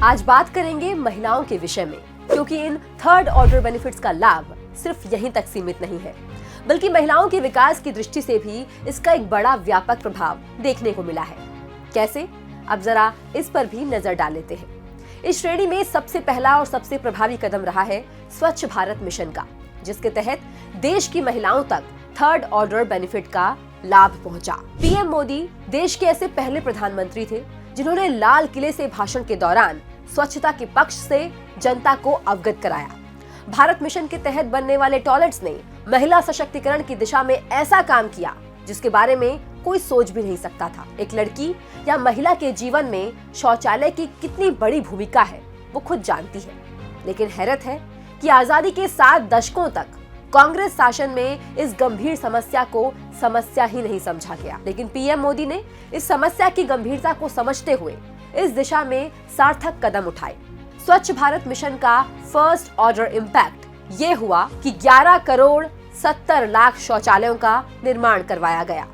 आज बात करेंगे महिलाओं के विषय में, क्योंकि इन थर्ड ऑर्डर बेनिफिट्स का लाभ सिर्फ यहीं तक सीमित नहीं है, बल्कि महिलाओं के विकास की दृष्टि से भी इसका एक बड़ा व्यापक प्रभाव देखने को मिला है। कैसे? अब जरा इस पर भी नजर डाल लेते हैं। इस श्रेणी में सबसे पहला और सबसे प्रभावी कदम रहा है स्वच्छ भारत मिशन का, जिसके तहत देश की महिलाओं तक थर्ड ऑर्डर बेनिफिट का लाभ पहुंचा। पीएम मोदी देश के ऐसे पहले प्रधानमंत्री थे जिन्होंने लाल किले से भाषण के दौरान स्वच्छता के पक्ष से जनता को अवगत कराया। भारत मिशन के तहत बनने वाले टॉयलेट्स ने महिला सशक्तिकरण की दिशा में ऐसा काम किया जिसके बारे में कोई सोच भी नहीं सकता था। एक लड़की या महिला के जीवन में शौचालय की कितनी बड़ी भूमिका है वो खुद जानती है, लेकिन हैरत है कि आजादी के 7 दशकों तक कांग्रेस शासन में इस गंभीर समस्या को समस्या ही नहीं समझा गया। लेकिन पीएम मोदी ने इस समस्या की गंभीरता को समझते हुए इस दिशा में सार्थक कदम उठाए। स्वच्छ भारत मिशन का फर्स्ट ऑर्डर इम्पैक्ट ये हुआ कि 11 करोड़ 70 लाख शौचालयों का निर्माण करवाया गया।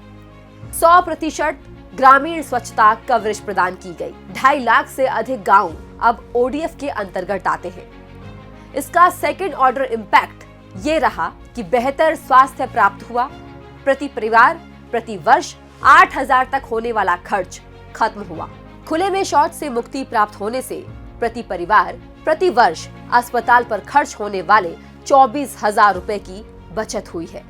100% ग्रामीण स्वच्छता कवरेज प्रदान की गई। 2.5 लाख से अधिक गांव अब ओडीएफ के अंतर्गत आते हैं। इसका सेकंड ऑर्डर इम्पैक्ट ये रहा कि बेहतर स्वास्थ्य प्राप्त हुआ। प्रति परिवार प्रति वर्ष 8,000 तक होने वाला खर्च खत्म हुआ। खुले में शौच से मुक्ति प्राप्त होने से प्रति परिवार प्रति वर्ष अस्पताल पर खर्च होने वाले 24,000 रुपए की बचत हुई है।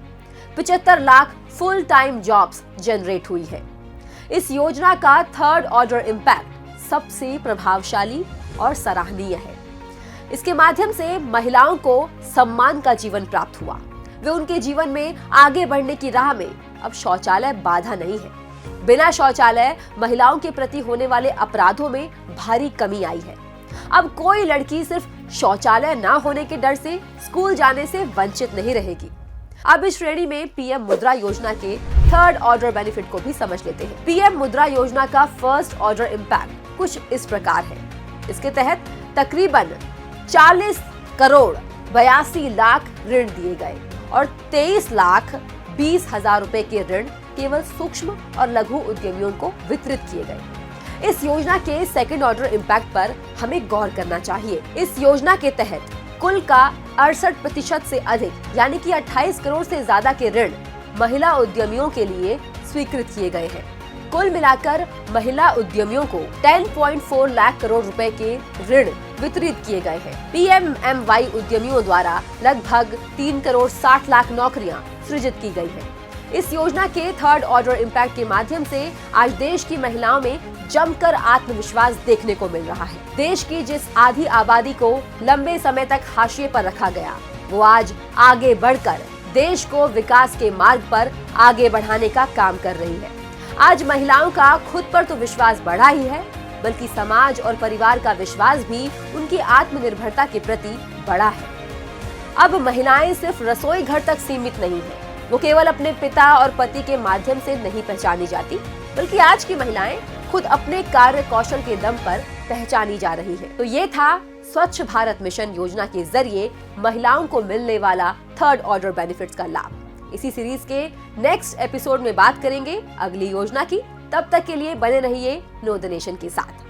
75 lakh full time jobs generate हुई है। इस योजना का थर्ड ऑर्डर इम्पैक्ट सबसे प्रभावशाली और सराहनीय है। इसके माध्यम से महिलाओं को सम्मान का जीवन प्राप्त हुआ। वे उनके जीवन में आगे बढ़ने की राह में अब शौचालय बाधा नहीं है। बिना शौचालय महिलाओं के प्रति होने वाले अपराधों में भारी कमी आई है। अब कोई लड़की सिर्फ शौचालय ना होने के डर से स्कूल जाने से वंचित नहीं रहेगी। अब इस श्रेणी में पीएम मुद्रा योजना के थर्ड ऑर्डर बेनिफिट को भी समझ लेते हैं। पीएम मुद्रा योजना का फर्स्ट ऑर्डर इम्पैक्ट कुछ इस प्रकार है। इसके तहत तकरीबन 40 करोड़ 82 लाख ऋण दिए गए और 23 लाख 20 हजार रुपए के ऋण केवल सूक्ष्म और लघु उद्यमियों को वितरित किए गए। इस योजना के सेकंड ऑर्डर इम्पैक्ट पर हमें गौर करना चाहिए। इस योजना के तहत कुल का 68% से अधिक यानी कि 28 करोड़ से ज्यादा के ऋण महिला उद्यमियों के लिए स्वीकृत किए गए हैं। कुल मिलाकर महिला उद्यमियों को 10.4 लाख करोड़ रुपए के ऋण वितरित किए गए हैं। पीएमएमवाई उद्यमियों द्वारा लगभग 3 करोड़ 60 लाख नौकरियां सृजित की गई हैं। इस योजना के थर्ड ऑर्डर इम्पैक्ट के माध्यम से आज देश की महिलाओं में जमकर आत्मविश्वास देखने को मिल रहा है। देश की जिस आधी आबादी को लंबे समय तक हाशिए पर रखा गया, वो आज आगे बढ़कर देश को विकास के मार्ग पर आगे बढ़ाने का काम कर रही है। आज महिलाओं का खुद पर तो विश्वास बढ़ा ही है, बल्कि समाज और परिवार का विश्वास भी उनकी आत्मनिर्भरता के प्रति बढ़ा है। अब महिलाएं सिर्फ रसोई घर तक सीमित नहीं है। वो केवल अपने पिता और पति के माध्यम से नहीं पहचानी जाती, बल्कि आज की महिलाएं खुद अपने कार्य कौशल के दम पर पहचानी जा रही है। तो ये था स्वच्छ भारत मिशन योजना के जरिए महिलाओं को मिलने वाला थर्ड ऑर्डर बेनिफिट्स का लाभ। इसी सीरीज के नेक्स्ट एपिसोड में बात करेंगे अगली योजना की। तब तक के लिए बने रहिए नो द नेशन के साथ।